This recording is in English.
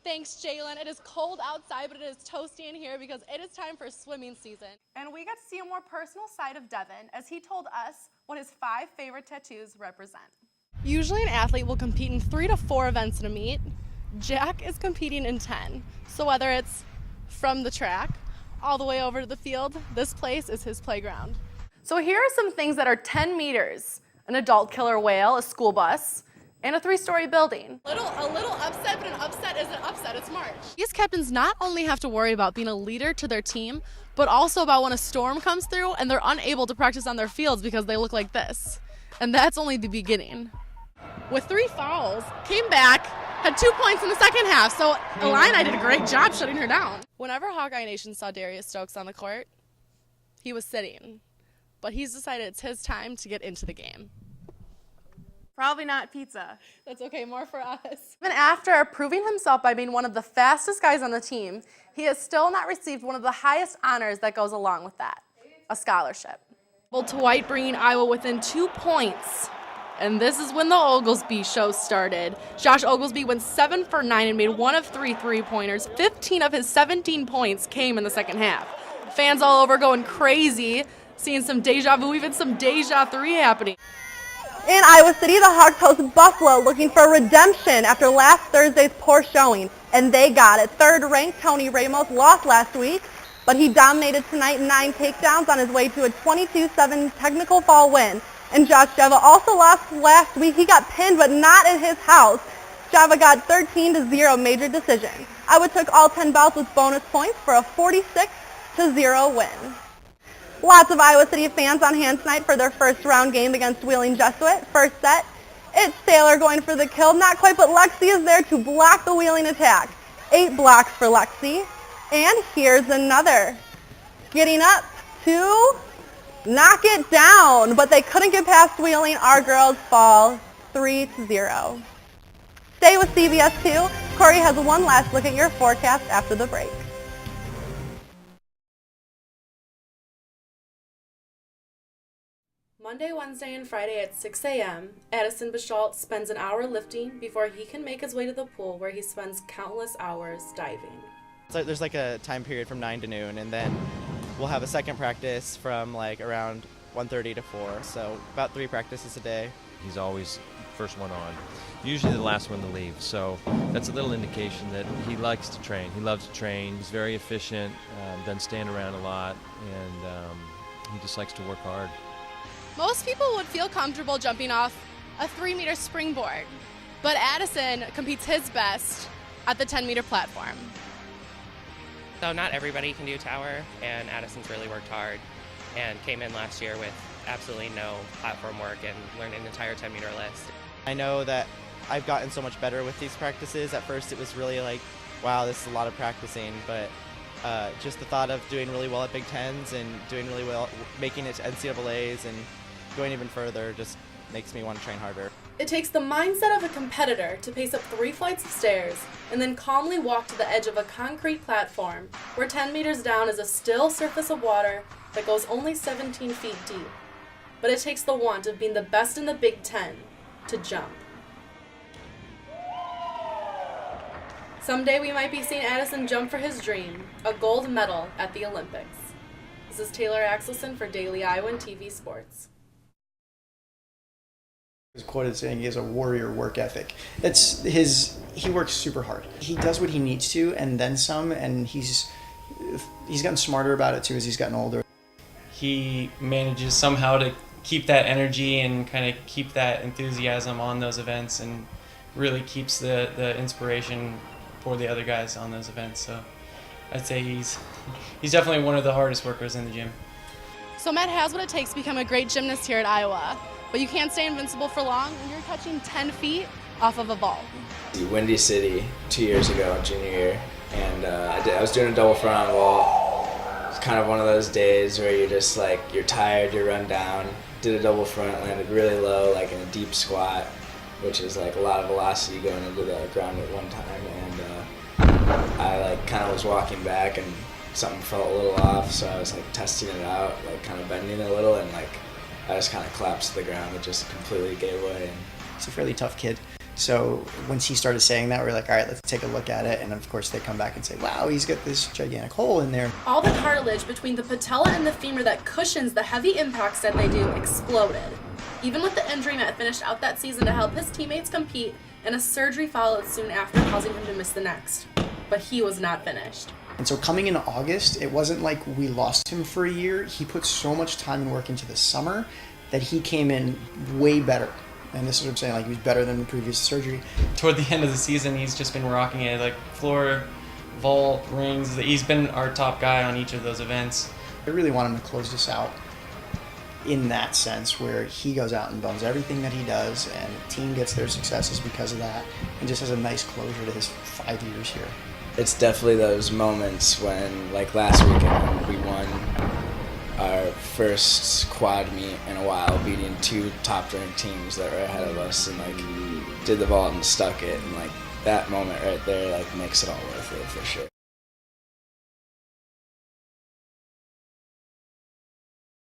Thanks, Jalen. It is cold outside, but it is toasty in here because it is time for swimming season. And we got to see a more personal side of Devin as he told us what his 5 favorite tattoos represent. Usually an athlete will compete in 3 to 4 events in a meet. Jack is competing in 10. So whether it's from the track all the way over to the field, this place is his playground. So here are some things that are 10 meters. An adult killer whale, a school bus, and a 3-story building. A little upset, but an upset is an upset. It's March. These captains not only have to worry about being a leader to their team, but also about when a storm comes through and they're unable to practice on their fields because they look like this. And that's only the beginning. With 3 fouls, came back, had 2 points in the second half, so Illini did a great job shutting her down. Whenever Hawkeye Nation saw Darius Stokes on the court, he was sitting. But he's decided it's his time to get into the game. Probably not pizza. That's okay, more for us. Even after proving himself by being one of the fastest guys on the team, he has still not received one of the highest honors that goes along with that, a scholarship. Well, to White bringing Iowa within 2 points. And this is when the Oglesby show started. Josh Oglesby went 7 for 9 and made 1 of 3 three-pointers. 15 of his 17 points came in the second half. Fans all over going crazy, seeing some deja vu, even some deja 3 happening. In Iowa City, the Hawks host Buffalo looking for redemption after last Thursday's poor showing, and they got it. Third-ranked Tony Ramos lost last week, but he dominated tonight, 9 takedowns on his way to a 22-7 technical foul win. And Josh Java also lost last week. He got pinned, but not at his house. Java got 13-0 major decision. Iowa took all 10 bouts with bonus points for a 46-0 win. Lots of Iowa City fans on hand tonight for their first round game against Wheeling Jesuit. First set, it's Saylor going for the kill. Not quite, but Lexi is there to block the Wheeling attack. 8 blocks for Lexi. And here's another. Getting up to knock it down, but they couldn't get past Wheeling. Our girls fall 3-0. Stay with CBS 2. Corey has one last look at your forecast after the break. Monday, Wednesday, and Friday at 6 a.m., Addison Bichalt spends an hour lifting before he can make his way to the pool where he spends countless hours diving. So there's like a time period from 9 to noon, and then we'll have a second practice from like around 1:30 to 4, so about 3 practices a day. He's always first one on, usually the last one to leave, so that's a little indication that he likes to train. He loves to train, he's very efficient, doesn't stand around a lot, and he just likes to work hard. Most people would feel comfortable jumping off a 3-meter springboard, but Addison competes his best at the 10-meter platform. So not everybody can do tower, and Addison's really worked hard and came in last year with absolutely no platform work and learned an entire 10-meter list. I know that I've gotten so much better with these practices. At first it was really like, wow, this is a lot of practicing, but just the thought of doing really well at Big Tens and doing really well, making it to NCAAs and going even further just makes me want to train harder. It takes the mindset of a competitor to pace up 3 flights of stairs and then calmly walk to the edge of a concrete platform where 10 meters down is a still surface of water that goes only 17 feet deep. But it takes the want of being the best in the Big Ten to jump. Someday we might be seeing Addison jump for his dream, a gold medal at the Olympics. This is Taylor Axelson for Daily Iowan TV Sports. He's quoted saying he has a warrior work ethic. He works super hard. He does what he needs to and then some, and he's gotten smarter about it too as he's gotten older. He manages somehow to keep that energy and kind of keep that enthusiasm on those events and really keeps the inspiration for the other guys on those events. So I'd say he's definitely one of the hardest workers in the gym. So Matt has what it takes to become a great gymnast here at Iowa, but you can't stay invincible for long when you're catching 10 feet off of a ball. Windy City 2 years ago, junior year, and I was doing a double front on wall. It's kind of one of those days where you're just like, you're tired, you're run down. Did a double front, landed really low, like in a deep squat, which is like a lot of velocity going into the ground at one time, and I like kind of was walking back and something felt a little off, so I was like testing it out, like kind of bending it a little, and like I just kind of collapsed to the ground. It just completely gave way. He's a fairly tough kid. So once he started saying that, we were like, all right, let's take a look at it. And of course they come back and say, wow, he's got this gigantic hole in there. All the cartilage between the patella and the femur that cushions the heavy impacts that they do exploded. Even with the injury, Matt finished out that season to help his teammates compete, and a surgery followed soon after, causing him to miss the next. But he was not finished. And so coming in August, it wasn't like we lost him for a year. He put so much time and work into the summer that he came in way better. And this is what I'm saying, like he was better than the previous surgery. Toward the end of the season, he's just been rocking it, like floor, vault, rings. He's been our top guy on each of those events. I really want him to close this out in that sense, where he goes out and bones everything that he does, and the team gets their successes because of that, and just has a nice closure to his 5 years here. It's definitely those moments when, like last weekend, we won our first quad meet in a while, beating 2 top-ranked teams that were ahead of us, and like did the vault and stuck it, and like that moment right there like makes it all worth it for sure.